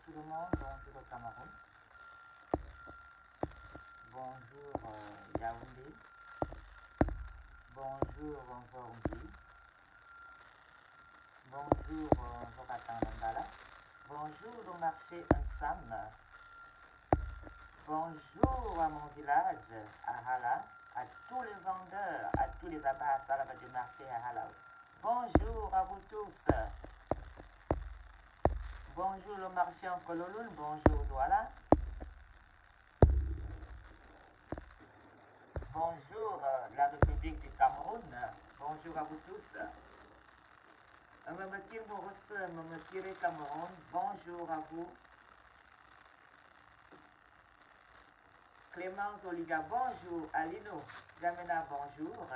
tout le monde, bonjour au Cameroun, bonjour Yaoundé, bonjour Zorumbi, bonjour Zokatan Lambala, bonjour au marché Nsam, bonjour à mon village, à Hala, à tous les vendeurs, à tous les abats à Salava du marché à Hala. Bonjour à vous tous. Bonjour le marché en Kololoun, bonjour Douala. Bonjour la République du Cameroun, bonjour à vous tous. Mamakir Moros, Mamakir Cameroun, bonjour à vous. Clémence Oliga, bonjour. Alino Gamena, bonjour.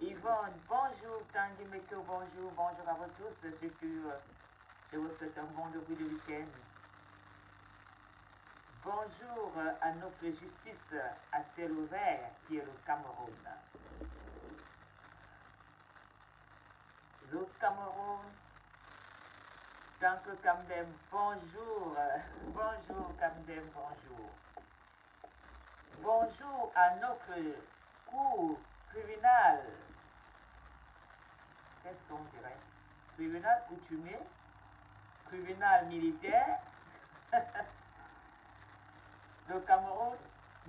Yvonne, bonjour. Tanguy Meko, bonjour. Bonjour à vous tous. Je vous souhaite un bon début de week-end. Bonjour à notre justice à ciel ouvert qui est le Cameroun. Danke Kamdem, bonjour. Bonjour Kamdem, bonjour. Bonjour à notre cours tribunal. Qu'est-ce qu'on dirait? Tribunal coutumier, tribunal militaire. Le Cameroun,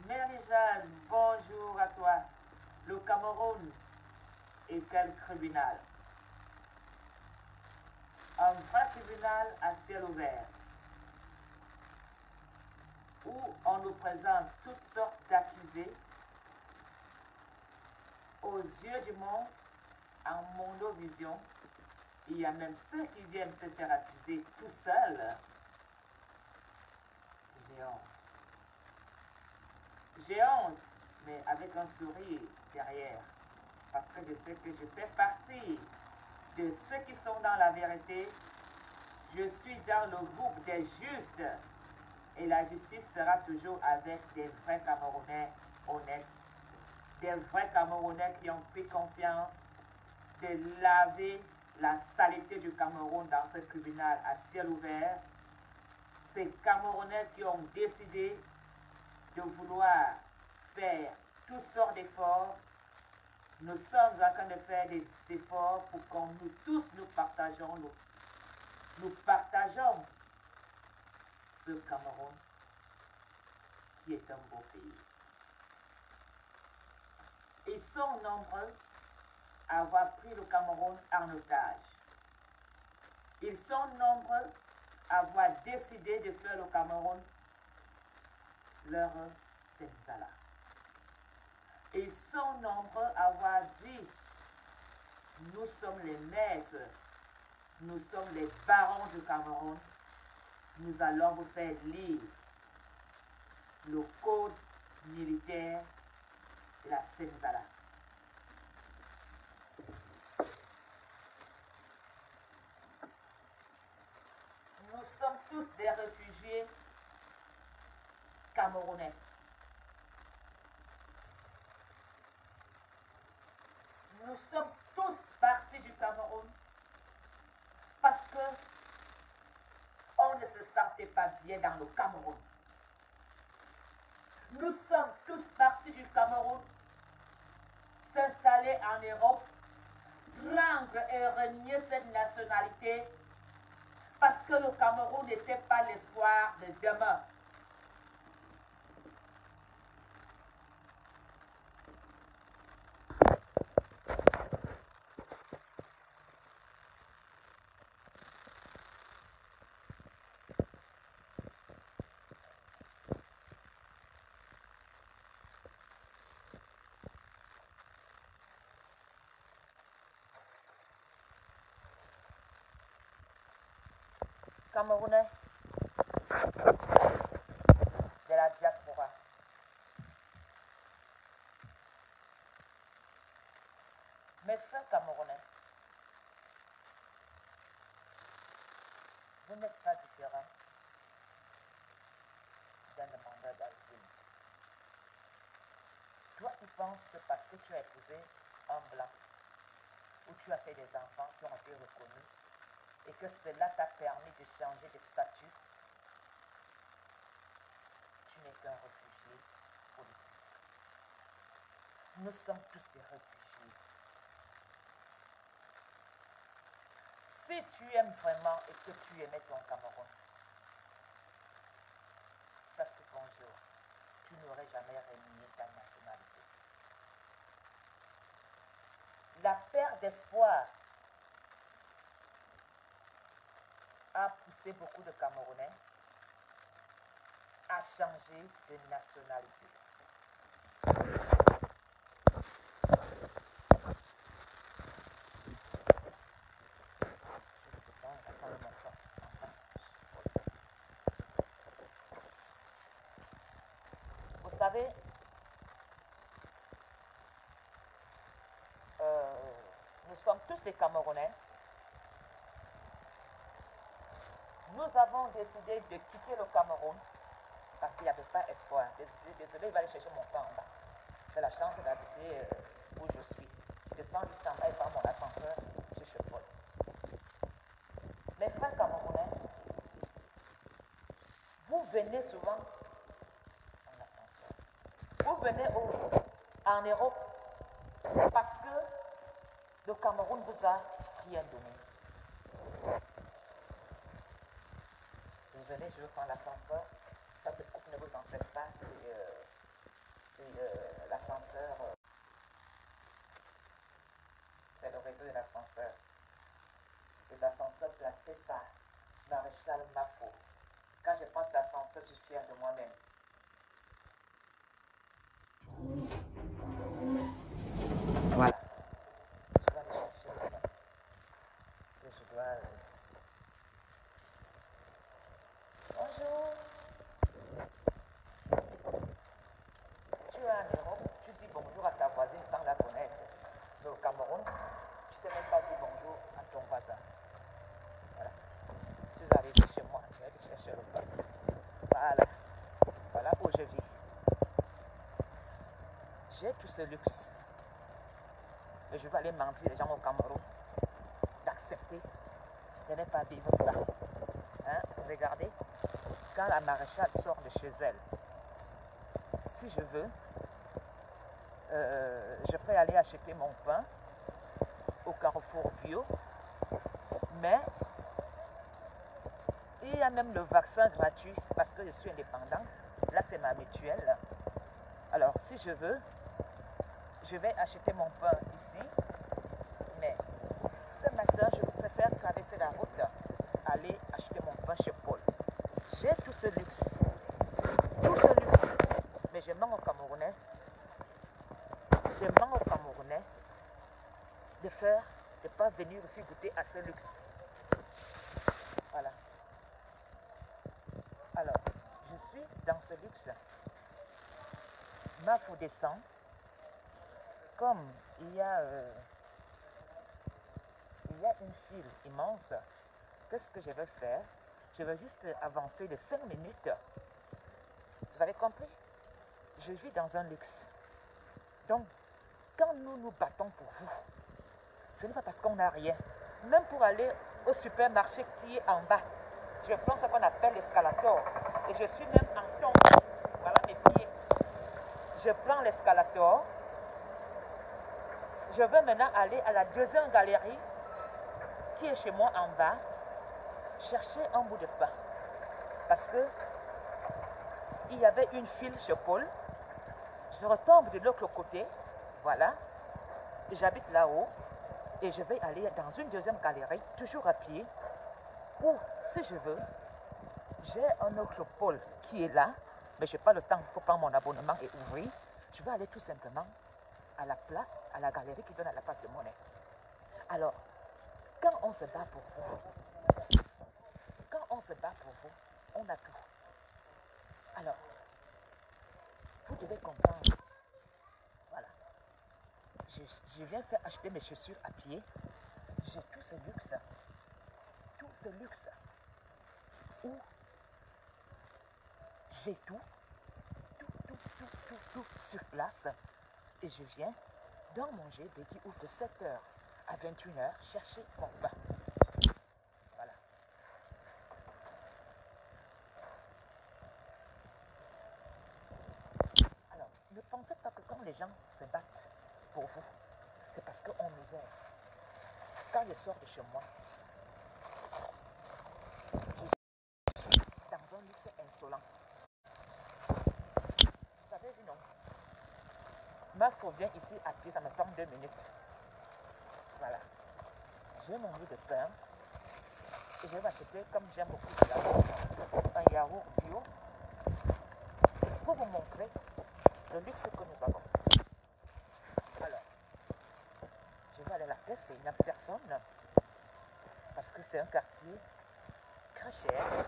Marie-Jeanne, bonjour à toi. Le Cameroun est quel tribunal? Un vrai tribunal à ciel ouvert, où on nous présente toutes sortes d'accusés aux yeux du monde, en mondovision. Il y a même ceux qui viennent se faire accuser tout seuls. J'ai honte. J'ai honte, mais avec un sourire derrière, parce que je sais que je fais partie de ceux qui sont dans la vérité. Je suis dans le groupe des justes, et la justice sera toujours avec des vrais Camerounais honnêtes, des vrais Camerounais qui ont pris conscience de laver la saleté du Cameroun dans ce tribunal à ciel ouvert. Ces Camerounais qui ont décidé de vouloir faire toutes sortes d'efforts. Nous sommes en train de faire des efforts pour que nous tous nous partageons ce Cameroun qui est un beau pays. Ils sont nombreux à avoir pris le Cameroun en otage. Ils sont nombreux à avoir décidé de faire le Cameroun leur Senzala. Ils sont nombreux à avoir dit, nous sommes les maîtres, nous sommes les barons du Cameroun, nous allons vous faire lire le code militaire de la Senzala. Nous sommes tous des réfugiés camerounais. Nous sommes tous partis du Cameroun parce que on ne se sentait pas bien dans le Cameroun. Nous sommes tous partis du Cameroun, s'installer en Europe, prendre et renier cette nationalité parce que le Cameroun n'était pas l'espoir de demain. Camerounais de la diaspora. Mes frères camerounais, vous n'êtes pas différents d'un demandeur d'asile. Toi, tu penses que parce que tu as épousé un blanc, ou tu as fait des enfants qui ont été reconnus, et que cela t'a permis de changer de statut, tu n'es qu'un réfugié politique. Nous sommes tous des réfugiés. Si tu aimes vraiment et que tu aimais ton Cameroun, sache que bonjour, tu n'aurais jamais renié ta nationalité. La perte d'espoir a poussé beaucoup de Camerounais à changer de nationalité. Je descends, attends mon temps. Vous savez, nous sommes tous des Camerounais. Nous avons décidé de quitter le Cameroun parce qu'il n'y avait pas espoir. Désolé, il va aller chercher mon pain en bas. J'ai la chance d'habiter où je suis. Je descends juste en bas et prends mon ascenseur, je suis chez Paul. Mes frères camerounais, vous venez souvent en ascenseur. Vous venez en Europe parce que le Cameroun vous a rien donné. Vous venez, je veux prendre l'ascenseur. Ça, cette coupe, ne vous en faites pas. C'est l'ascenseur. C'est le réseau de l'ascenseur. Les ascenseurs placés par Maréchal Mafo. Quand je pense l'ascenseur, je suis fière de moi-même. Voilà. Je dois aller chercher le pain. Parce que je dois... Bonjour. Tu es en Europe, tu dis bonjour à ta voisine sans la connaître. Mais au Cameroun, tu ne sais même pas dire bonjour à ton voisin. Voilà. Je suis arrivé chez moi, je vais aller chercher le pain. Voilà. Voilà où je vis. J'ai tout ce luxe. Et je vais aller mentir les gens au Cameroun d'accepter de ne pas vivre ça. Hein? Regardez, quand la maréchale sort de chez elle, si je veux, je peux aller acheter mon pain au Carrefour Bio, mais il y a même le vaccin gratuit parce que je suis indépendant. Là, c'est ma mutuelle. Alors, si je veux, je vais acheter mon pain ici, mais ce matin, je préfère traverser la route, aller acheter mon pain chez Paul. J'ai tout ce luxe, mais je mens aux Camerounais, de ne pas venir aussi goûter à ce luxe. Voilà. Alors, je suis dans ce luxe. Mafo descend. Comme il y a une file immense, qu'est-ce que je vais faire? Je vais juste avancer de 5 minutes. Vous avez compris? Je vis dans un luxe. Donc, quand nous nous battons pour vous, ce n'est pas parce qu'on n'a rien. Même pour aller au supermarché qui est en bas, je prends ce qu'on appelle l'escalator. Et je suis même en tombe. Voilà mes pieds. Je prends l'escalator. Je vais maintenant aller à la deuxième galerie qui est chez moi en bas, chercher un bout de pain. Parce que il y avait une file chez Paul. Je retombe de l'autre côté. Voilà. J'habite là-haut. Et je vais aller dans une deuxième galerie, toujours à pied, où, si je veux, j'ai un autre pôle qui est là, mais je n'ai pas le temps pour prendre mon abonnement et ouvrir. Je vais aller tout simplement à la place, à la galerie qui donne à la place de monnaie. Alors, quand on se bat pour vous, on a tout. Alors, vous devez comprendre. Voilà. Je viens faire acheter mes chaussures à pied. J'ai tout ce luxe. Tout ce luxe. Où j'ai tout sur place. Et je viens dans mon GP qui ouvre de 7h à 21h chercher mon pain. Voilà. Alors, ne pensez pas que quand les gens se battent pour vous, c'est parce qu'on misère. Quand je sors de chez moi, je suis dans un luxe insolent. Vous avez vu, non? Mafo vient ici à pied, ça me prend 2 minutes. Voilà. J'ai mon bout de pain. Et je vais acheter, comme j'aime beaucoup de yaourt, un yaourt bio. Pour vous montrer le luxe que nous avons. Alors, je vais aller à la caisse et il n'y a personne. Parce que c'est un quartier très cher.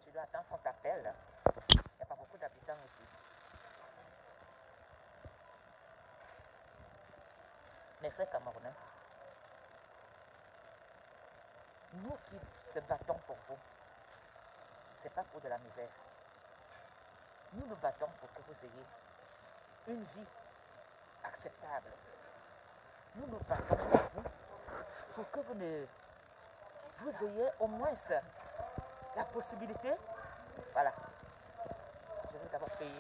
Tu dois attendre qu'on t'appelle. Il n'y a pas beaucoup d'habitants ici. Mes frères camerounais, nous qui se battons pour vous, ce n'est pas pour de la misère. Nous nous battons pour que vous ayez une vie acceptable. Nous nous battons pour vous, pour que vous ne vous ayez au moins la possibilité. Voilà. Je vais d'abord payer.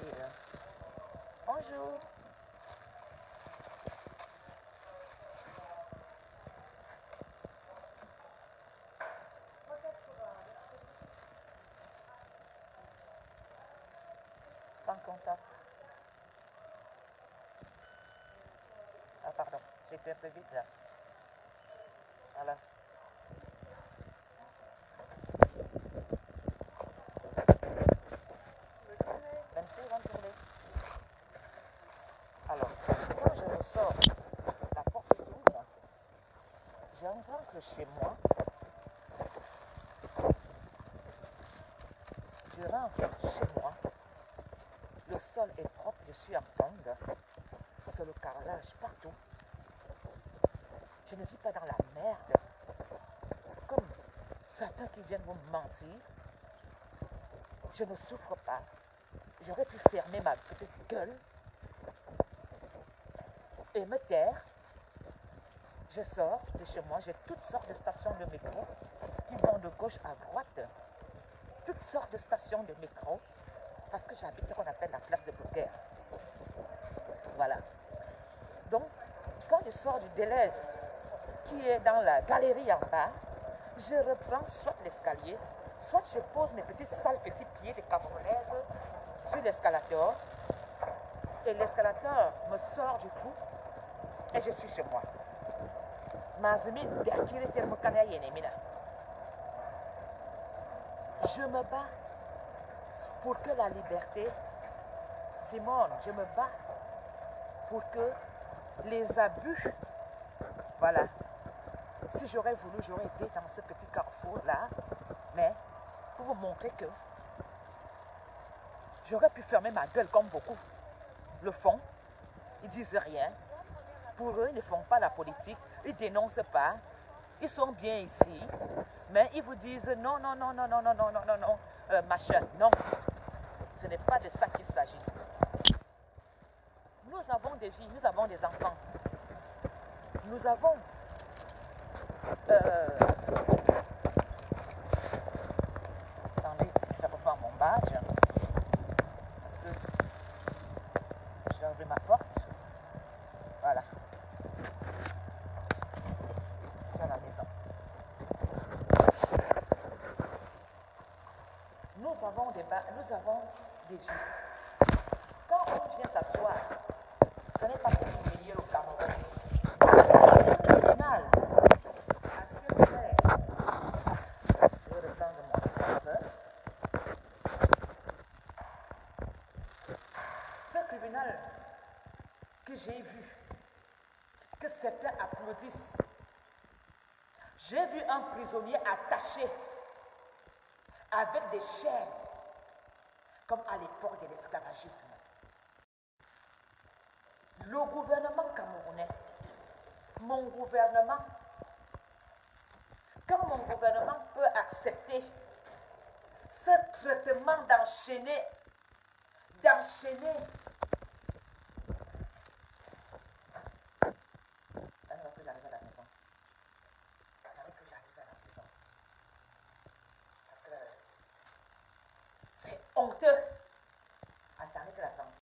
Bonjour. Sans contact. Ah pardon, j'étais un peu vite là. Voilà. Merci, bonne journée. Alors, quand je ressors, la porte s'ouvre. J'entends que chez moi, je rentre chez moi, le sol est propre, je suis en tongue, c'est le carrelage partout. Je ne vis pas dans la merde, comme certains qui viennent vous mentir. Je ne souffre pas. J'aurais pu fermer ma petite gueule et me taire. Je sors de chez moi, j'ai toutes sortes de stations de métro qui vont de gauche à droite. Toutes sortes de stations de métro parce que j'habite ce qu'on appelle la place de Beaucaire. Voilà. Donc, quand je sors du Deleuze, qui est dans la galerie en bas, je reprends soit l'escalier, soit je pose mes petits sales petits pieds de camerounaise sur l'escalator et l'escalator me sort du coup et je suis chez moi. Je me bats pour que la liberté, Simone, je me bats pour que les abus, voilà. Si j'aurais voulu, j'aurais été dans ce petit carrefour-là, mais pour vous montrer que j'aurais pu fermer ma gueule comme beaucoup le font. Ils disent rien. Pour eux, ils ne font pas la politique. Ils dénoncent pas. Ils sont bien ici. Mais ils vous disent non, non, non, non, non, non, non, non, non, non, machin. Non. Ce n'est pas de ça qu'il s'agit. Nous avons des vies, nous avons des enfants. Nous avons attendez, je vais reprendre mon badge. Parce que je vais ouvrir ma porte. Voilà. Je suis à la maison. Nous avons des vies. Quand on vient s'asseoir, ce n'est pas pour humilier le Cameroun. C'est un tribunal assez clair. Je vais reprendre mon ascenseur. Ce tribunal que j'ai vu, que certains applaudissent, j'ai vu un prisonnier attaché avec des chaînes, comme à l'époque de l'esclavagisme. Le gouvernement camerounais, mon gouvernement, quand mon gouvernement peut accepter ce traitement d'enchaîner, alors que j'arrive à la maison, parce que c'est honteux. Attendez que l'ascenseur,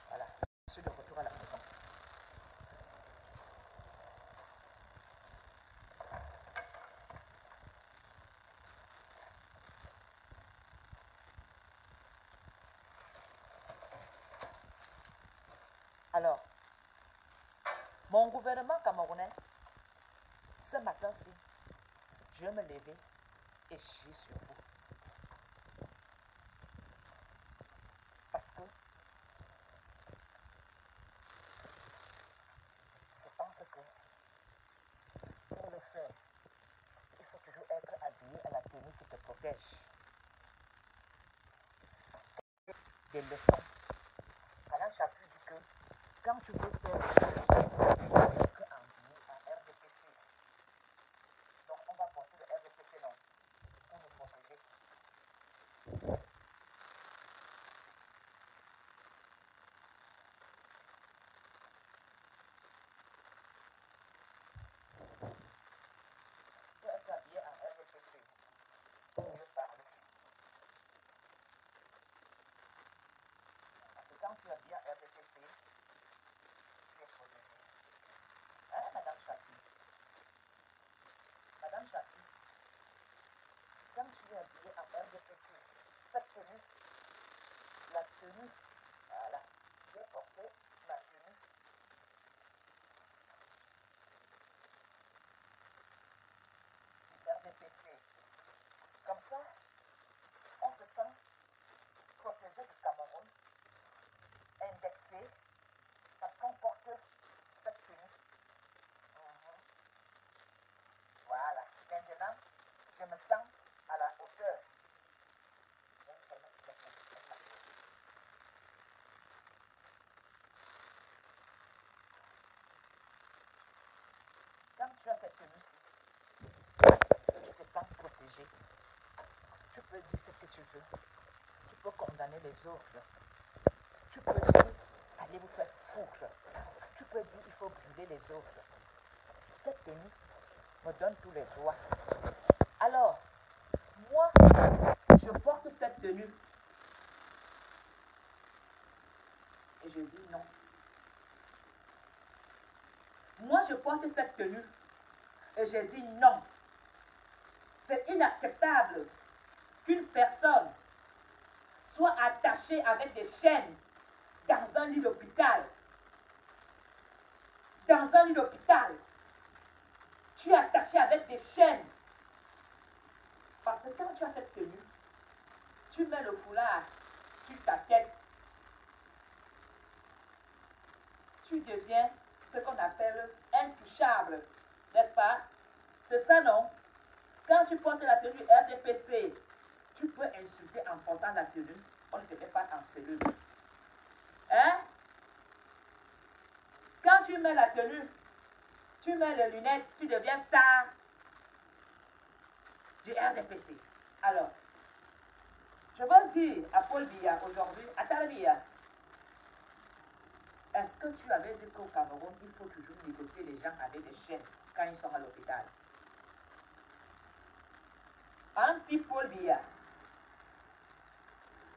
voilà, je suis de retour à la maison. Alors, mon gouvernement camerounais, ce matin-ci, je vais me lever et chier sur vous. Parce que je pense que pour le faire, il faut toujours être habillé à la tenue qui te protège. Des leçons. Alain Chapuis dit que quand tu veux faire des choses, tu dois être habillé à RDPC. Donc on va porter le RDPC non pour nous protéger. on se sent protégé du Cameroun, indexé, parce qu'on porte cette tenue. Voilà. Maintenant, je me sens à la hauteur. Quand tu as cette tenue-ci, tu te sens protégé. Tu peux dire ce que tu veux. Tu peux condamner les autres. Tu peux dire, allez vous faire foutre. Tu peux dire, il faut brûler les autres. Cette tenue me donne tous les droits. Alors, moi, je porte cette tenue. Et je dis non. Moi, je porte cette tenue. Et je dis non. C'est inacceptable qu'une personne soit attachée avec des chaînes dans un lit d'hôpital. Dans un lit d'hôpital, tu es attaché avec des chaînes. Parce que quand tu as cette tenue, tu mets le foulard sur ta tête. Tu deviens ce qu'on appelle intouchable. N'est-ce pas? C'est ça, non? Quand tu portes la tenue RDPC, tu peux insulter en portant la tenue. On ne te met pas en cellule. Hein? Quand tu mets la tenue, tu mets les lunettes, tu deviens star du RDPC. Alors, je veux dire à Paul Biya aujourd'hui, à Talbiya, est-ce que tu avais dit qu'au Cameroun, il faut toujours négocier les gens avec des chaînes quand ils sont à l'hôpital? Anti-Paul Biya.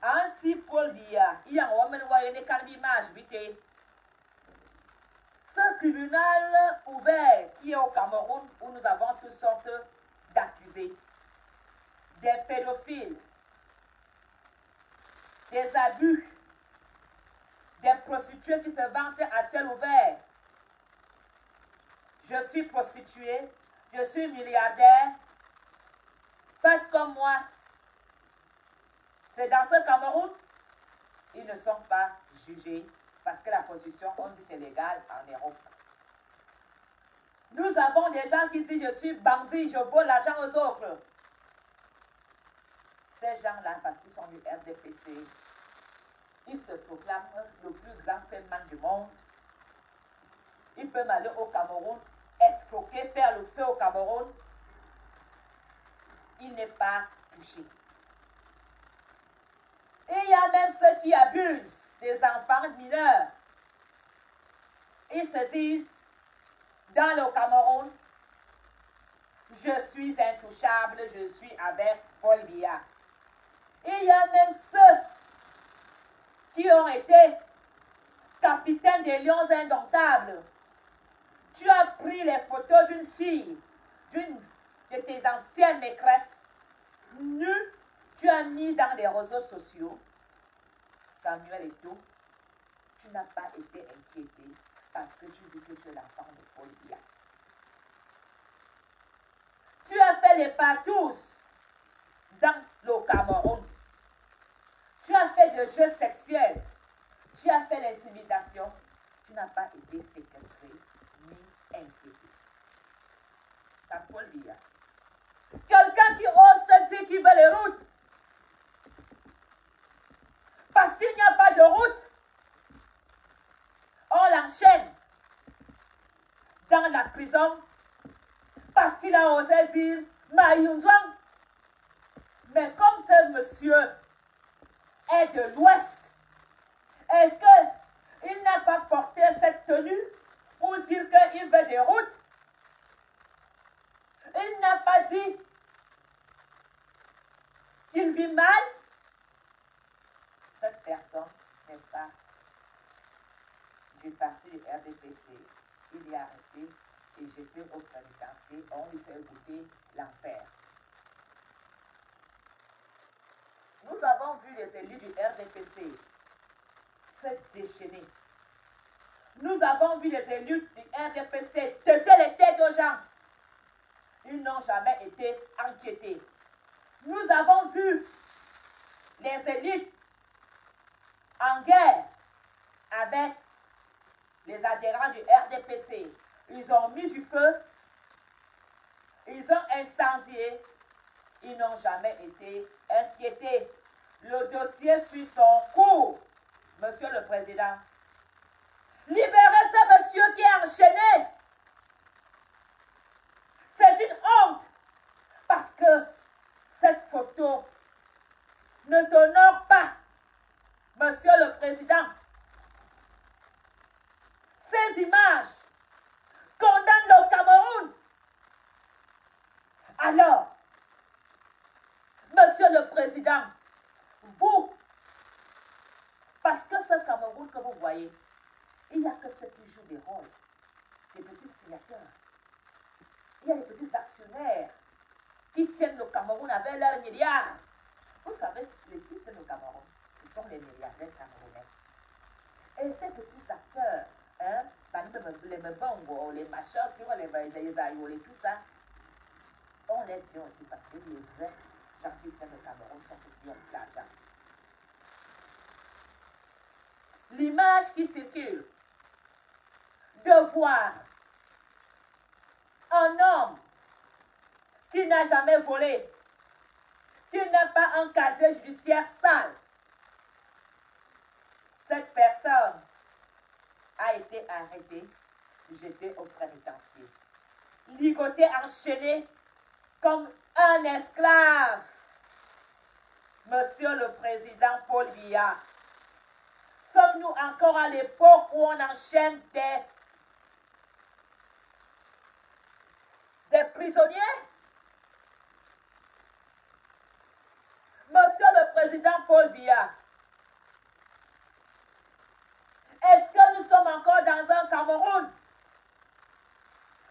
Anti-Paul Biya. Il y a un homme qui a ce tribunal ouvert qui est au Cameroun où nous avons toutes sortes d'accusés, des pédophiles, des abus, des prostituées qui se vantent à ciel ouvert. Je suis prostituée, je suis milliardaire, faites comme moi. C'est dans ce Cameroun, ils ne sont pas jugés parce que la prostitution, on dit c'est légal en Europe. Nous avons des gens qui disent je suis bandit, je vole l'argent aux autres. Ces gens-là, parce qu'ils sont du RDPC, ils se proclament le plus grand phénomène du monde. Ils peuvent aller au Cameroun, escroquer, faire le feu au Cameroun. Il n'est pas touché. Et il y a même ceux qui abusent des enfants mineurs. Ils se disent, dans le Cameroun, je suis intouchable, je suis avec Paul Biya. Et il y a même ceux qui ont été capitaines des lions indomptables. Tu as pris les photos d'une fille, d'une de tes anciennes maîtresses, nues, tu as mis dans les réseaux sociaux. Samuel Eto'o, tu n'as pas été inquiété parce que tu dis que tu es l'enfant de Paul Biya. Tu as fait les partous dans le Cameroun. Tu as fait des jeux sexuels. Tu as fait l'intimidation. Tu n'as pas été séquestré ni inquiété. T'as Paul Biya. Quelqu'un qui ose te dire qu'il veut les routes. Parce qu'il n'y a pas de route. On l'enchaîne dans la prison parce qu'il a osé dire Mayunzwang. Mais comme ce monsieur est de l'Ouest et qu'il n'a pas porté cette tenue pour dire qu'il veut des routes, il n'a pas dit qu'il vit mal. Cette personne n'est pas du parti du RDPC. Il est arrêté et jeté au pénitencier. On lui fait goûter l'enfer. Nous avons vu les élus du RDPC se déchaîner. Nous avons vu les élus du RDPC têter les têtes aux gens. Ils n'ont jamais été inquiétés. Nous avons vu les élites en guerre avec les adhérents du RDPC. Ils ont mis du feu, ils ont incendié, ils n'ont jamais été inquiétés. Le dossier suit son cours, Monsieur le Président. Libérez ce monsieur qui est enchaîné. C'est une honte parce que cette photo ne t'honore pas, Monsieur le Président. Ces images condamnent le Cameroun. Alors, Monsieur le Président, vous, parce que ce Cameroun que vous voyez, il n'y a que ceux qui jouent des rôles, les petits signataires. Il y a les petits actionnaires qui tiennent le Cameroun avec leurs milliards. Vous savez, les qui tiennent le Cameroun, ce sont les milliardaires camerounais. Et ces petits acteurs, hein, les Mbongo, les machins, les aïolés, tout ça, on les tient aussi parce que les vrais gens qui tiennent le Cameroun sont ceux qui ont de l'argent. L'image qui circule de voir un homme qui n'a jamais volé, qui n'a pas un casier judiciaire sale. Cette personne a été arrêtée, jetée au pénitencier, ligotée, enchaînée comme un esclave. Monsieur le Président Paul Biya, sommes-nous encore à l'époque où on enchaîne des prisonniers? Monsieur le Président Paul Biya, est-ce que nous sommes encore dans un Cameroun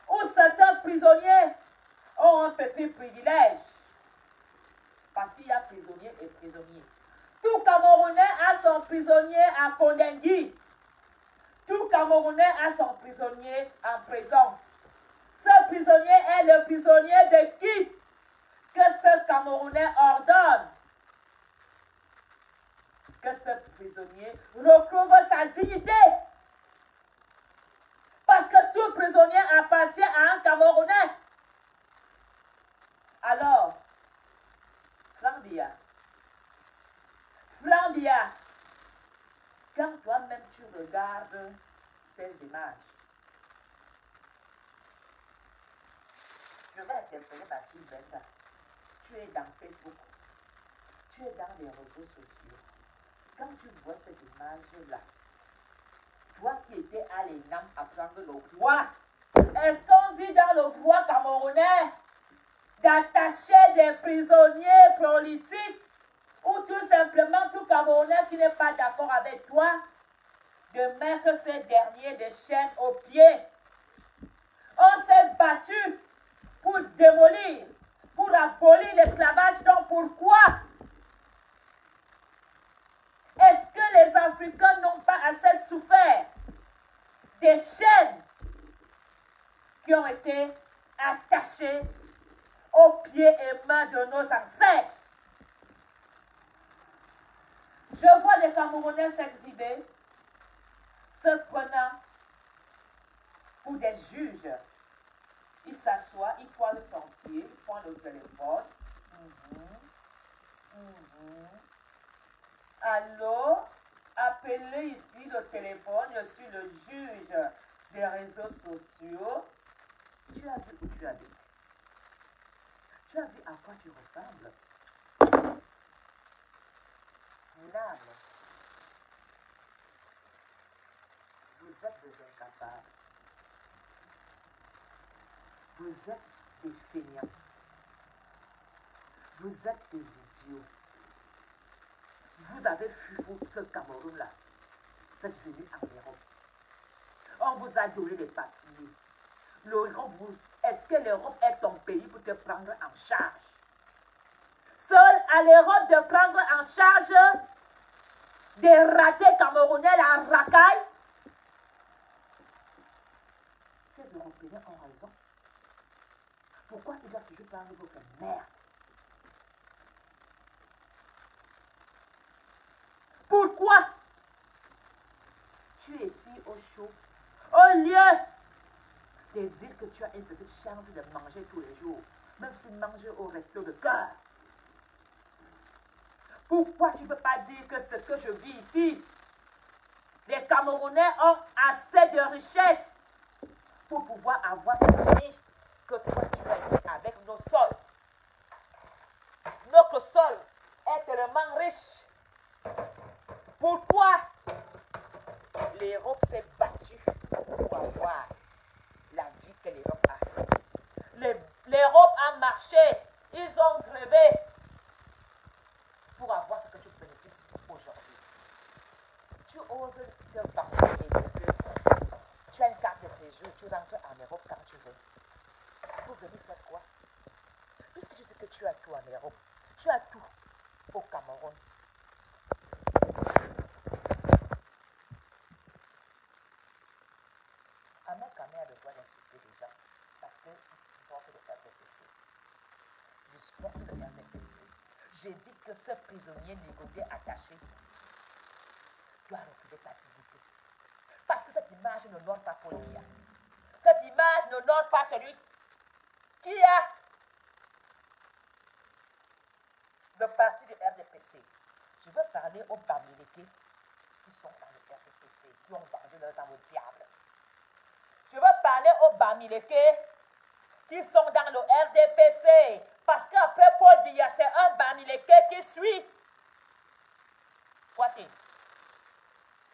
où certains prisonniers ont un petit privilège? Parce qu'il y a prisonniers et prisonniers. Tout Camerounais a son prisonnier à Kondengui. Tout Camerounais a son prisonnier en prison. Ce prisonnier est le prisonnier de qui? Que ce Camerounais ordonne que ce prisonnier retrouve sa dignité. Parce que tout prisonnier appartient à un Camerounais. Alors, Franck Biya, quand toi-même tu regardes ces images, je vais interpeller ma fille Brenda. Tu es dans Facebook, tu es dans les réseaux sociaux. Quand tu vois cette image-là, toi qui étais à l'ENAM apprendre le droit, est-ce qu'on dit dans le droit camerounais d'attacher des prisonniers politiques ou tout simplement tout Camerounais qui n'est pas d'accord avec toi, de mettre ces derniers des chaînes aux pieds? On s'est battu pour démolir, pour abolir l'esclavage. Donc pourquoi est-ce que les Africains n'ont pas assez souffert des chaînes qui ont été attachées aux pieds et mains de nos ancêtres? Je vois les Camerounais s'exhiber, se prenant pour des juges. Il s'assoit, il pointe son pied, il prend le téléphone. Allô, appelez ici le téléphone, je suis le juge des réseaux sociaux. Tu as vu où tu habites? Tu as vu à quoi tu ressembles? Minable. Vous êtes des incapables. Vous êtes des feignants. Vous êtes des idiots. Vous avez fui ce Cameroun-là. Vous êtes venu en Europe. On vous a donné des papiers. Est-ce que l'Europe est ton pays pour te prendre en charge? Seul à l'Europe de prendre en charge des ratés camerounais, la racaille? Ces Européens ont raison. Pourquoi ils doivent toujours prendre votre merde? tu es ici au chaud. Au lieu de dire que tu as une petite chance de manger tous les jours, même si tu manges au resto de cœur, pourquoi tu ne peux pas dire que ce que je vis ici, les Camerounais ont assez de richesses pour pouvoir avoir cette vie que toi tu as ici avec nos sols. Notre sol est tellement riche. Pourquoi l'Europe s'est battue pour avoir la vie que l'Europe a? L'Europe a marché, ils ont grevé pour avoir ce que tu bénéficies aujourd'hui. Tu oses te vanter et dire que tu as une carte de séjour, tu rentres en Europe quand tu veux. Pour venir faire quoi? Puisque tu dis que tu as tout en Europe, tu as tout au Cameroun. Ahmed Kamé a le droit d'insulter les gens parce qu'il supporte le RDPC. Je supporte le RDPC. J'ai dit que ce prisonnier négocié attaché doit retrouver sa dignité. Parce que cette image n'honore pas Polia. Cette image n'honore pas celui qui a le parti du RDPC. Je veux parler aux Bamileke qui sont dans le RDPC, qui ont vendu leurs âmes au diable. Je veux parler aux Bamileke qui sont dans le RDPC. Parce qu'après Paul Biya, c'est un Bamileke qui suit Kouaté.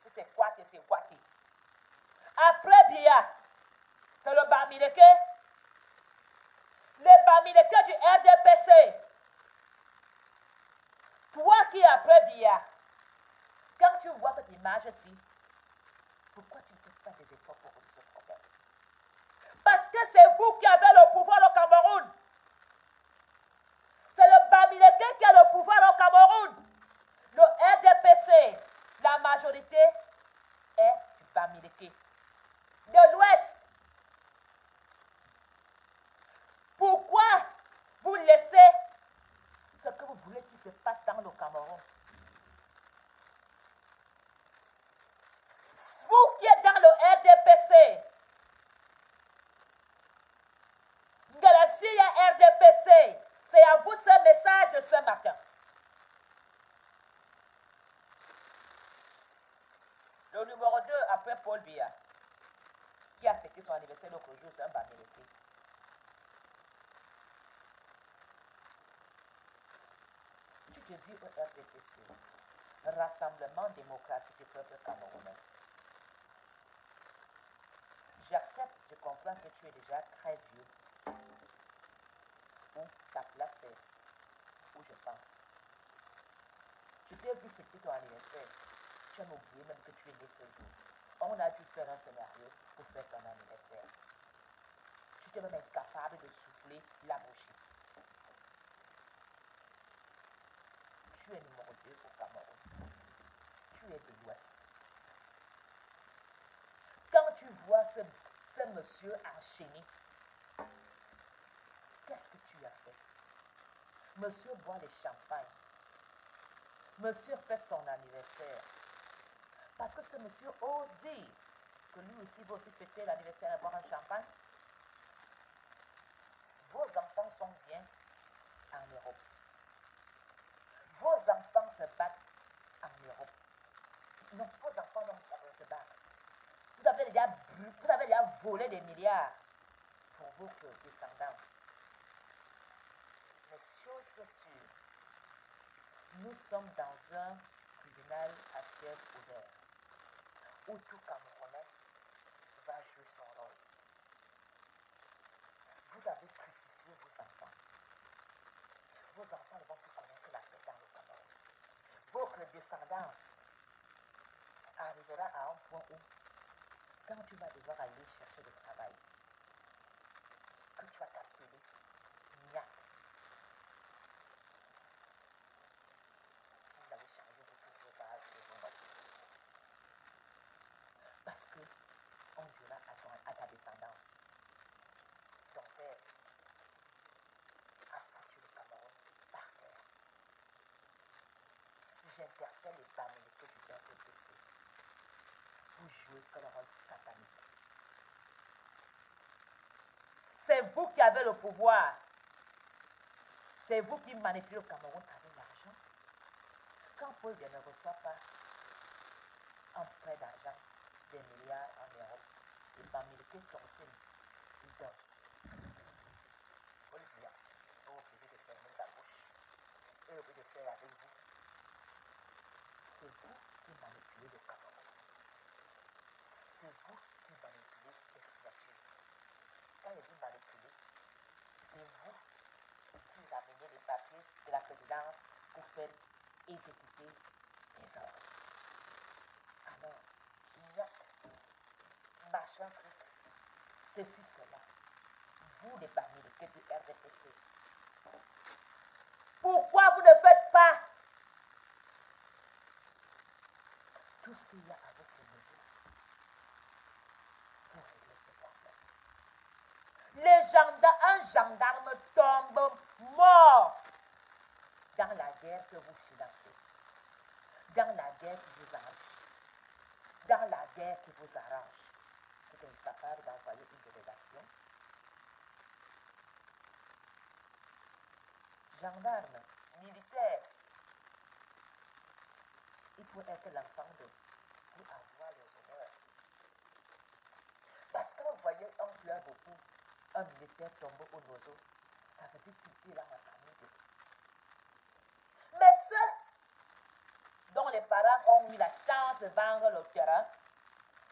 C'est Kouaté, c'est Kouaté. Après Biya, c'est le Bamileke. Les Bamileke du RDPC. Toi qui es après Biya, quand tu vois cette image-ci, pourquoi tu ne fais pas des efforts pour résoudre ce problème? Parce que c'est vous qui avez le pouvoir au Cameroun. C'est le Bamileke qui a le pouvoir au Cameroun. Le RDPC, la majorité est du Bamileke. De l'Ouest. Pourquoi vous laissez ce que vous voulez qui se passe dans le Cameroun? Vous qui êtes dans le RDPC, de la fille RDPC, c'est à vous ce message de ce matin. Le numéro 2, après Paul Biya, qui a fêté son anniversaire l'autre jour, c'est un Bamileke. Tu te dis au RDPC, Rassemblement démocratique du peuple camerounais. J'accepte, je comprends que tu es déjà très vieux. Ou ta place est où je pense. Je t'ai vu fêter ton anniversaire. Tu as oublié même que tu es né ce jour. On a dû faire un scénario pour faire ton anniversaire. Tu t'es même incapable de souffler la bougie. Tu es numéro 2 au Cameroun. Tu es de l'Ouest. Quand tu vois ce monsieur enchaîné, qu'est-ce que tu as fait? Monsieur boit le champagne. Monsieur fait son anniversaire. Parce que ce monsieur ose dire que lui aussi va aussi fêter l'anniversaire et boire un champagne. Vos enfants sont bien en Europe. Vos enfants se battent en Europe. Non, vos enfants n'ont se battre. Vous avez déjà volé des milliards pour vos descendances. Mais chose sûre, nous sommes dans un tribunal à ciel ouvert où tout Camerounais va jouer son rôle. Vous avez crucifié vos enfants. Vos enfants ne vont plus connaître la paix dans le Cameroun. Votre descendance arrivera à un point où, quand tu vas devoir aller chercher du travail, que tu vas t'appeler Nya. Vous allez changer de tous vos âges et vos noms. Parce que on dira à ta descendance, ton père a foutu le Cameroun par terre. J'interpelle les Bamileke du RDPC. vous jouez comme un rôle satanique. C'est vous qui avez le pouvoir. C'est vous qui manipulez le Cameroun avec l'argent. Quand Paul Biya ne reçoit pas un prêt d'argent des milliards en Europe, il va militer tontine, il donne. Paul Biya est obligé de fermer sa bouche. Il est obligé de faire avec vous. C'est vous qui manipulez le Cameroun. C'est vous qui manipulez les signatures. Quand il dit manipuler, c'est vous qui ramenez les papiers de la présidence pour faire exécuter les ordres. Alors, note, machin truc, ceci, cela. Vous, les militaires du RDPC, pourquoi vous ne faites pas tout ce qu'il y a avec le milieu pour régler ces problèmes? Un gendarme tombe mort dans la guerre que vous financez, dans la guerre qui vous enrichit, dans la guerre qui vous arrange. Vous êtes capable d'envoyer une délégation. Gendarme, militaire, il faut être l'enfant de pour avoir les honneurs. Parce que vous voyez, on pleure beaucoup. Un militaire tombe au nozo, ça veut dire qu'il est là en famille. Mais ceux dont les parents ont eu la chance de vendre le terrain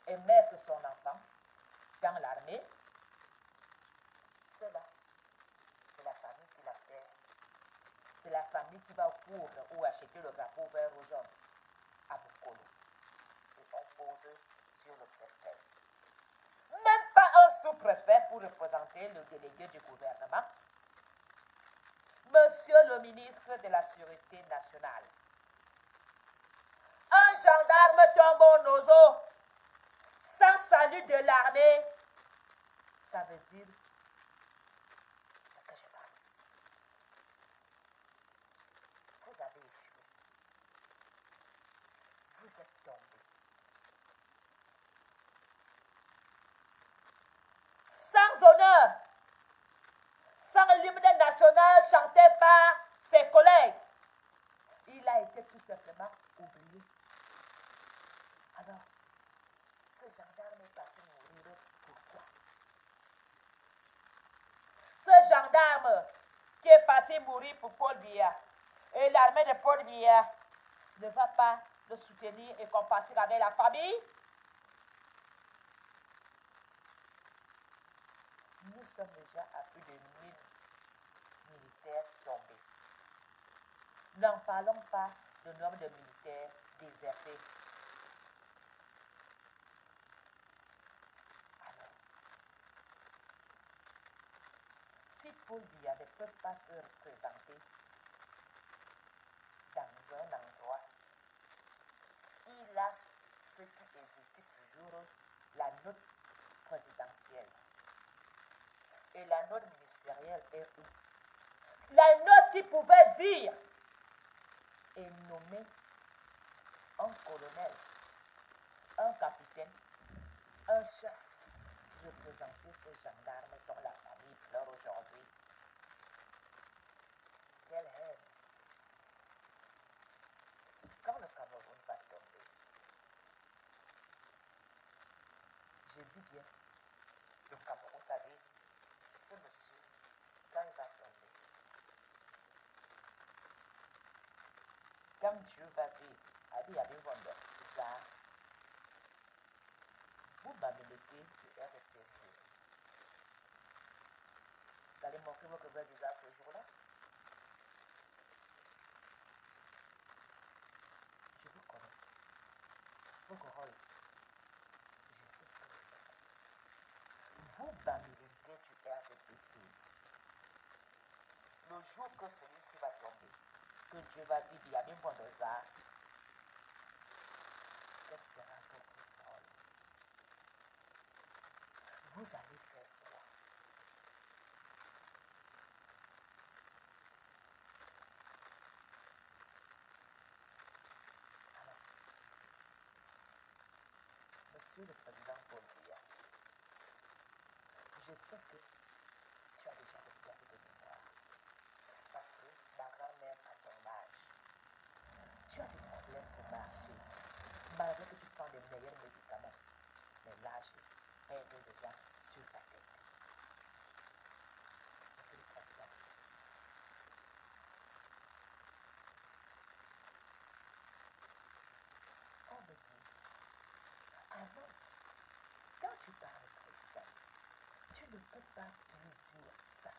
et mettre son enfant dans l'armée, cela, c'est la famille qui l'enterre. C'est la famille qui va au couvre ou acheter le drapeau vert ou jaune à Bukolo. Et on pose sur le cercueil. Même pas un sous-préfet pour représenter le délégué du gouvernement. Monsieur le ministre de la Sécurité nationale. Un gendarme tombe au nozo sans salut de l'armée. Ça veut dire ce que je pense. Vous avez échoué. Vous êtes tombé. Sans honneur, sans l'hymne national chanté par ses collègues. Il a été tout simplement oublié. Alors, ce gendarme est parti mourir. Pourquoi? Ce gendarme qui est parti mourir pour Paul Biya et l'armée de Paul Biya ne va pas le soutenir et compatir avec la famille. Nous sommes déjà à plus de 1000 militaires tombés. N'en parlons pas du nombre de militaires désertés. Alors, si Paul Biya ne peut pas se représenter dans un endroit, il a ce qui exécute toujours la note présidentielle. Et la note ministérielle est où? La note qui pouvait dire et nommer un colonel, un capitaine, un chef, représenter ces gendarmes dont la famille pleure aujourd'hui. Quelle haine! Quand le Cameroun va tomber, je dis bien, le Cameroun va dire, ce monsieur, quand il va tomber, quand Dieu va dire, Abi Abi Wanda, ça, vous m'amenez du RDPC. Vous allez montrer votre vrai visage ce jour-là? Je vous connais. Votre rôle, je sais ce que vous faites. Vous m'amenez du RDPC. Le jour que celui-ci va tomber, que Dieu va dire, il y a bien bon de ça, quel sera votre rôle? Vous allez faire quoi? Alors, Je sais que tu as déjà des problèmes de mémoire. Parce que ma grand-mère a ton âge. Tu as des problèmes pour marcher. Malgré que tu prends les meilleurs médicaments. Mais l'âge pèse déjà sur ta tête. Monsieur le Président, on me dit, avant, quand tu parles au président, tu ne peux pas lui dire ça.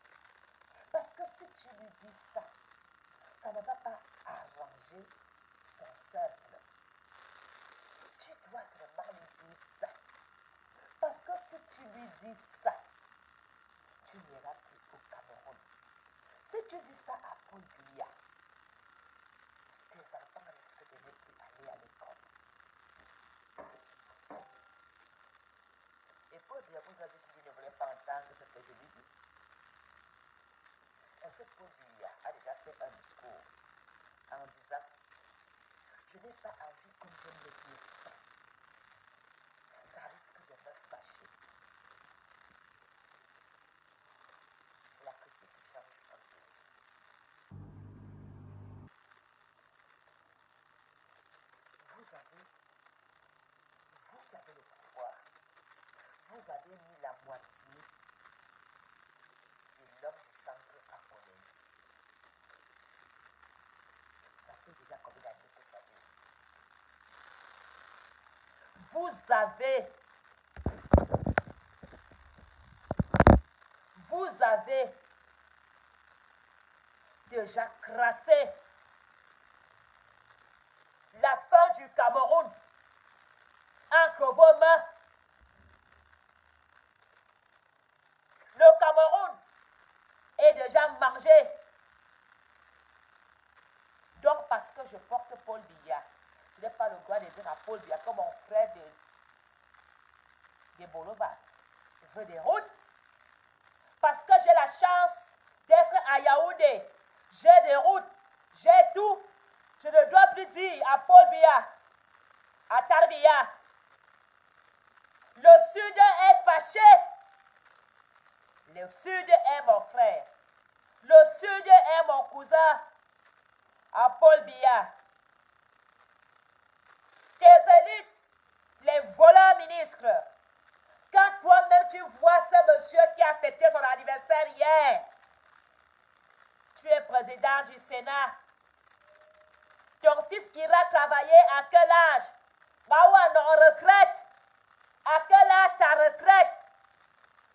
Parce que si tu lui dis ça, ça ne va pas arranger son cercle. Tu dois seulement lui dire ça. Parce que si tu lui dis ça, tu n'iras plus au Cameroun. Si tu dis ça à Paul Biya, tes enfants risquent de ne plus aller à l'école. Et Paul Biya vous a dit qu'il ne voulait pas entendre ce que je lui dis. Est-ce que Paul Biya a déjà fait un discours en disant je n'ai pas envie qu'on vienne me dire ça. Ça risque de me fâcher. C'est la critique qui change un peu. Vous qui avez le pouvoir, vous avez mis la moitié de l'homme du centre à Polony. Ça fait déjà combien d'années que ça dure? Vous avez déjà crassé la fin du Cameroun entre vos mains. Le Cameroun est déjà mangé. Donc, parce que je porte Paul Biya, je n'ai pas le droit de dire à Paul Biya que mon frère de Bolova veut des routes. Parce que j'ai la chance d'être à Yaoundé. J'ai des routes, j'ai tout. Je ne dois plus dire à Paul Biya, à Tarbiya. Le Sud est fâché. Le Sud est mon frère. Le Sud est mon cousin. À Paul Biya. Tes élites, les voleurs ministres. Quand toi-même tu vois ce monsieur qui a fêté son anniversaire hier, tu es président du Sénat. Ton fils ira travailler à quel âge? Baouan en retraite. À quel âge ta retraite?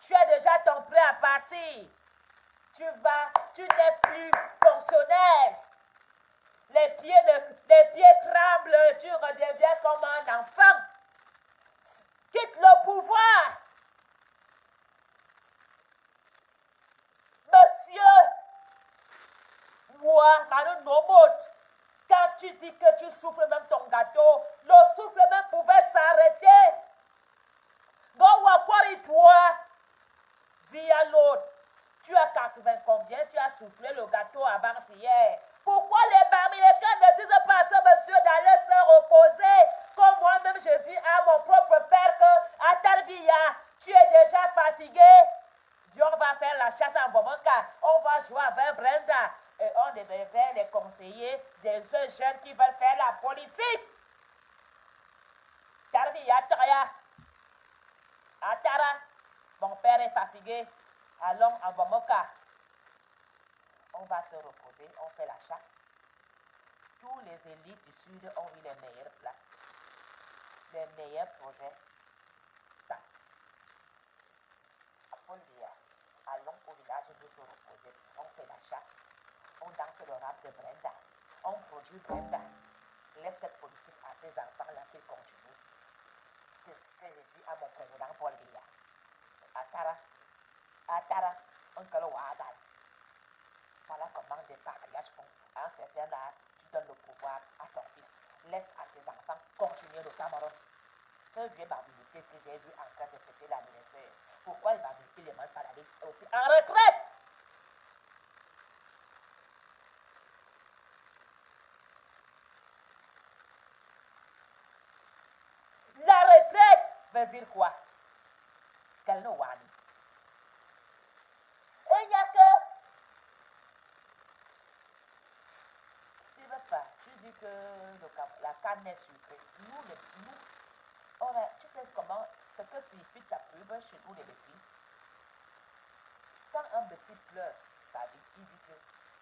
Tu as déjà ton prêt à partir. Tu n'es plus fonctionnaire. Les pieds tremblent, tu redeviens comme un enfant. Quitte le pouvoir. Monsieur, moi, Manu Nomot, quand tu dis que tu souffles même ton gâteau, le souffle même pouvait s'arrêter. Toi, dis à l'autre, tu as 80 combien, tu as soufflé le gâteau avant-hier. Pourquoi les Bamilekans ne disent pas à ce monsieur d'aller se reposer? Comme moi-même je dis à mon propre père que à Tarbiya, tu es déjà fatigué. Viens, on va faire la chasse en Bomonka. On va jouer avec Brenda. Et on devrait les conseiller des jeunes qui veulent faire la politique. Tarbiya, Taya. Atara, mon père est fatigué. Allons en Bomoka. On va se reposer, on fait la chasse. Tous les élites du Sud ont eu les meilleures places, les meilleurs projets. À Paul-Biya, allons au village de se reposer. On fait la chasse. On danse le rap de Brenda. On produit Brenda. Laisse cette politique à ces enfants-là qu'ils continuent. C'est ce que j'ai dit à mon président Paul-Biya. Atara, on calo wazal. Voilà comment des patriarches font. À un certain âge, tu donnes le pouvoir à ton fils. Laisse à tes enfants continuer le Cameroun. Ce vieux barbulité que j'ai vu en train de fêter l'anniversaire, pourquoi il va buter les mains par la vie aussi en retraite? La retraite veut dire quoi? Galno Wani. est sucré. Tu sais comment, ce que signifie ta pub chez nous les petits? Quand un petit pleure sa vie, il dit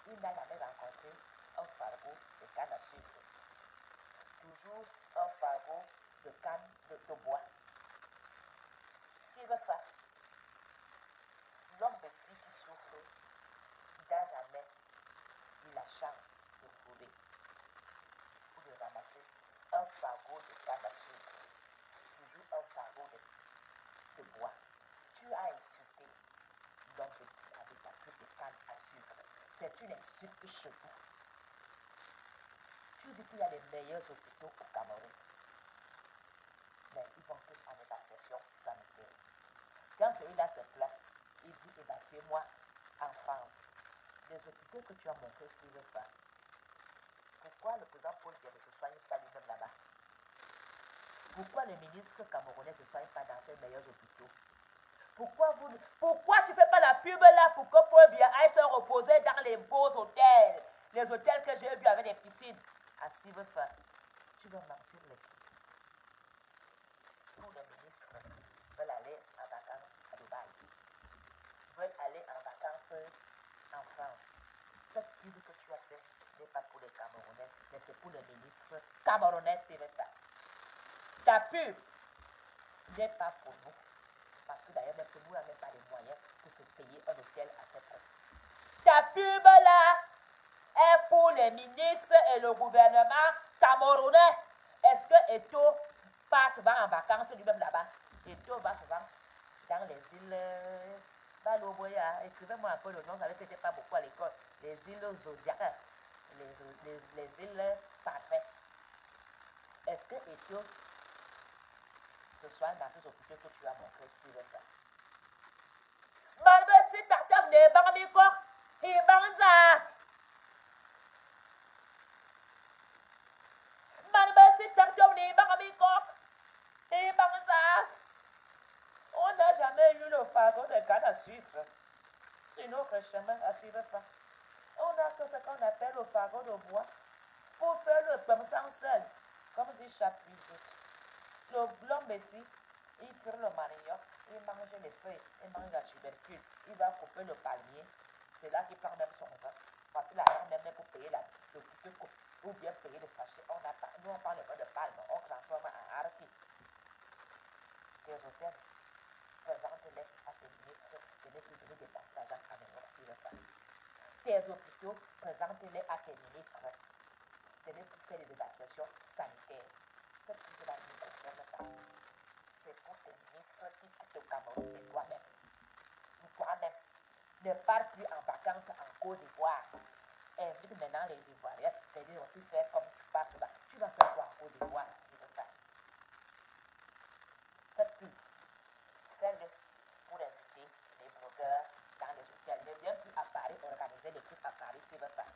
qu'il n'a jamais rencontré un fardeau de canne à sucre. Toujours un fardeau de canne de bois. S'il veut faire, l'homme petit qui souffre n'a jamais eu la chance de trouver ou de ramasser un fardeau de canne à sucre. Toujours un fardeau de bois. Tu as insulté l'homme petit avec ta pub de canne à sucre. C'est une insulte chez vous. Tu dis qu'il y a les meilleurs hôpitaux au Cameroun. Mais ils vont tous en évacuation sanitaire. Quand celui-là se plaint, il dit évacuez-moi en France. Les hôpitaux que tu as montrés sur le phare. Pourquoi le président Paul Biya ne se soigne pas lui-même là-bas? Pourquoi les ministres camerounais ne se soignent pas dans ces meilleurs hôpitaux? Pourquoi tu ne fais pas la pub là pour que Paul Biya aille se reposer dans les beaux hôtels? Les hôtels que j'ai vus avec des piscines. À Sivefa, tu veux mentir les qui? Tous les ministres veulent aller en vacances à Dubaï. Veulent aller en vacances en France. Cette pub que tu as fait n'est pas pour les Camerounais, mais c'est pour les ministres camerounais Sivefa. Ta pub n'est pas pour nous. Parce que d'ailleurs, même nous, on n'a même pas les moyens pour se payer un hôtel à ses prix. Ta pub là est pour les ministres et le gouvernement camerounais. Est-ce que Eto part souvent en vacances lui-même là-bas? Eto va souvent dans les îles Baloboya. Écrivez-moi un peu le nom, ça ne fait pas beaucoup à l'école. Les îles Zodiac, les îles parfaites. Est-ce que Eto se soigne dans ces hôpitaux que tu as montré sur le plan? Malgré si tu as des barbicots, et banza. On n'a jamais eu le fardeau de canne à sucre sur notre chemin à Sivefa. On n'a que ce qu'on appelle le fardeau de bois pour faire le pain sans sel, comme dit Chapuisot. L'homme petit, il tire le manioc, il mange les feuilles, il mange la tubercule, il va couper le palmier. C'est là qu'il prend même son vin. Parce que l'argent même pour payer le ticket ou bien payer le sachet. Nous, on prend le vin de palme, on transforme en arti. Tes hôtels, présente-les à tes ministres de ne plus venir dépenser l'argent à New s'il le fait. Tes hôpitaux, présente-les à tes ministres de ne plus faire des évacuations sanitaires. Cette pub-là ne nous concerne pas. C'est pour tes ministres qui quittent le Cameroun et toi-même. Toi-même. Ne pars plus en vacances en Côte d'Ivoire. Invite maintenant les Ivoiriens de venir aussi faire comme tu pars là-bas. Tu vas faire quoi en Côte d'Ivoire s'il le fait? Cette pub, fais-le pour inviter les blogueurs dans les hôtels. Ne viens plus à Paris organiser des trucs à Paris s'il le fait.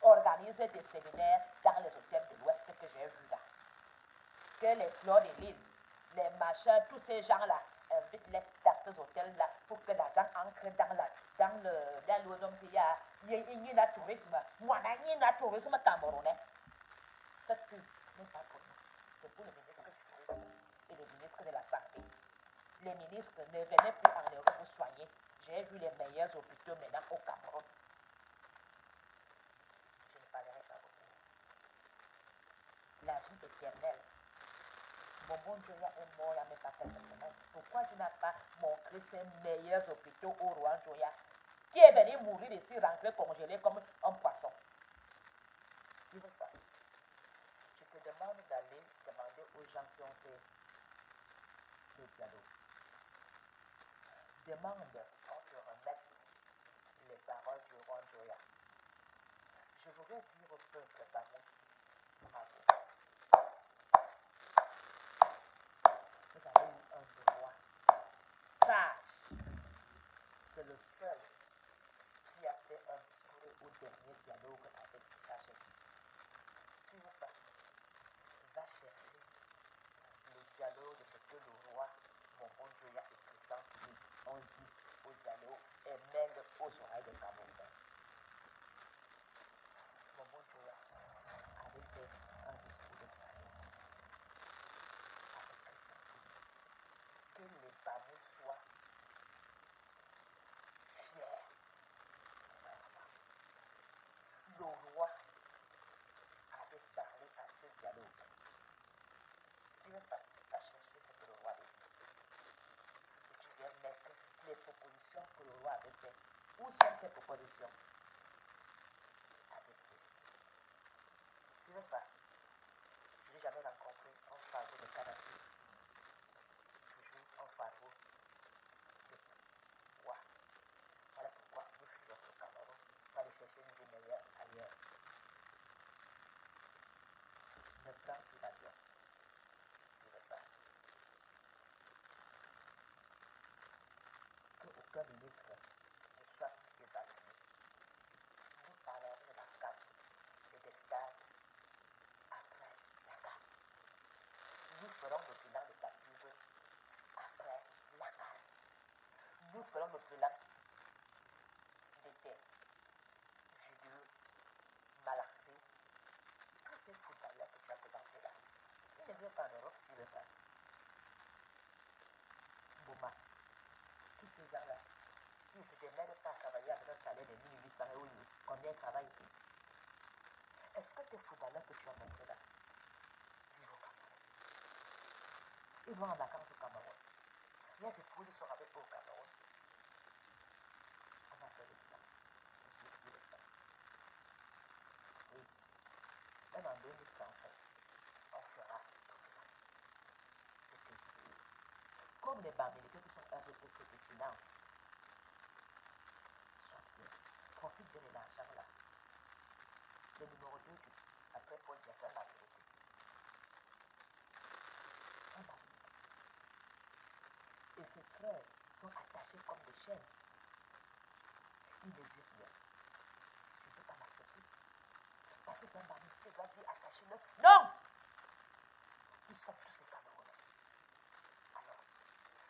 Organise des séminaires dans les hôtels de l'Ouest que j'ai vus là. Que les fleurs de l'île, les machins, tous ces gens-là, invite-les dans ces hôtels-là pour que l'argent entre dans le tourisme. Moi, il y a un tourisme camerounais. Cette pub n'est pas pour nous. C'est pour le ministre du tourisme et le ministre de la santé. Les ministres ne venaient plus en Europe pour soigner. J'ai vu les meilleurs hôpitaux maintenant au Cameroun. Je ne parlerai pas beaucoup. La vie éternelle. Bombon Joya est mort il n'y a même pas quelques semaines. Pourquoi tu n'as pas montré ces meilleurs hôpitaux au roi Joya qui est venu mourir ici, rentré congelé comme un poisson? Si vous savez, je te demande d'aller demander aux gens qui ont fait le dialogue. Demande qu'on te remette les paroles du roi Joya. Je voudrais dire au peuple Bamou, bravo. Vous avez eu un roi sage. C'est le seul qui a fait un discours au dernier dialogue avec sagesse. Si vous va chercher le dialogue de ce que le roi Bombon Joya et Christian Kili ont dit au dialogue et mêle aux oreilles de Cameroun. Bombon Joya avait fait un discours de sagesse. les propositions que le roi avait faites. Où sont ces propositions? C'est vrai, je n'ai jamais rencontré un fardeau de canne à sucre. Toujours un fardeau de bois. Voilà pourquoi nous fuyons au Cameroun pour aller chercher une vie meilleure ailleurs. Ne prends plus l'avion. C'est vrai. Que aucun ministre ne soit plus évalué. Nous parlerons de la canne et des stades après la canne. Nous ferons le bilan de la pub après la canne. Nous ferons le bilan d'été, Jules, Malaxé, tous ces footballeurs que tu as présentés là. Ils ne viennent pas en Europe s'ils le font. Bouma, tous ces gens-là, ils ne se démerdent pas à travailler avec un salaire de 1800 euros. Combien ils travaillent ici? Est-ce que tes footballeurs que tu as montrés là vivent au Cameroun? Ils vont en vacances au Cameroun. Les épouses sont avec eux au Cameroun. On va faire le bilan. Je suis ici le fait. Oui. Même en 2035, on fera tout le bilan. Comme les banques militaires qui sont RDPC de finance, soit bien, profite de l'argent là. Le numéro 2 après Paul Biya, c'est la vérité. C'est la vérité. Et ses frères sont attachés comme des chaînes. Il ne dit rien. Je ne peux pas m'accepter. Parce que c'est un bandit qui doit dire attachez-le. Non! Ils sont tous des Camerounais. Alors,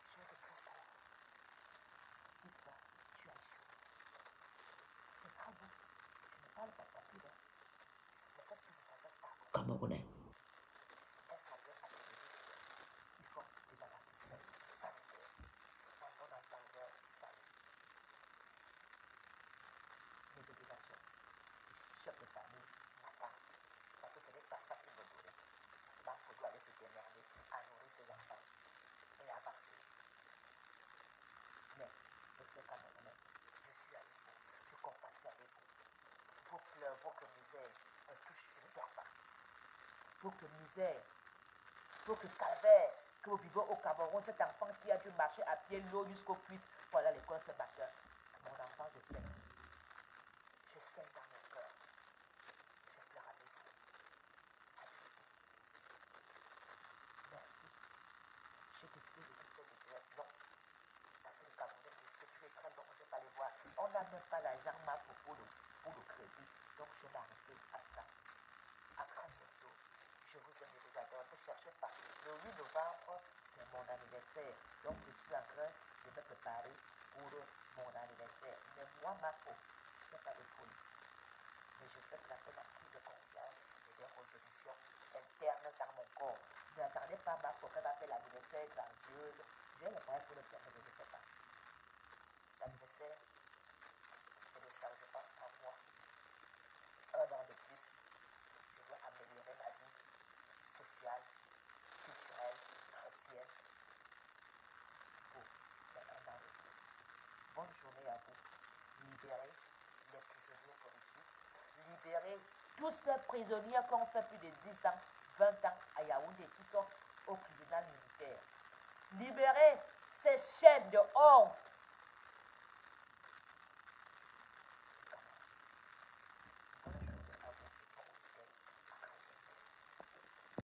je vais te très court. Sylvain, tu as échoué. C'est très bon. Je ne parle pas de ta pub. Mais cette pub ne s'adresse pas aux Camerounais. Elle s'adresse à des ministres. Ils font des avertissements sanitaires. Un bon entendeur salut. Mes obligations, chef de famille, m'attendent. Parce que ce n'est pas ça qui me donne. Là, il faut aller se démerder à nourrir ses enfants et avancer. Mais, monsieur Camerounais, je suis avec vous. Je compatis avec vous. Vos pleurs, votre misère me touchent, je ne dors pas. Votre misère, votre calvaire que vous vivez au Cameroun, cet enfant qui a dû marcher à pied lourd jusqu'aux cuisses pour aller à l'école ce matin. Mon enfant, je sais. Je saigne dans mon cœur. Je pleure avec vous. Merci. Je te fais de te dire non. Parce que le Camerounais dit que tu es très bon, on ne sait pas les voir. On n'a même pas l'argent pour le crédit. Donc je vais arrêter à ça. À très bientôt. Je vous aime et vous adore. Ne cherchez pas. Le 8 novembre, c'est mon anniversaire. Donc je suis en train de me préparer pour mon anniversaire. Mais moi, ma peau, je ne fais pas de folie. Mais je fais ce qu'on appelle la prise de conscience et des résolutions internes dans mon corps. N'attendez pas ma peau, qu'elle appelle l'anniversaire grandiose. J'ai le moyen pour le faire, mais je ne le fais pas. L'anniversaire, c'est le changement en moi. Un an de plus, je dois améliorer ma vie sociale, culturelle, chrétienne pour un an de plus. Bonne journée à vous. Libérez les prisonniers politiques. Libérer tous ces prisonniers qui ont fait plus de 10 ans, 20 ans à Yaoundé, qui sont au tribunal militaire. Libérer ces chaînes de honte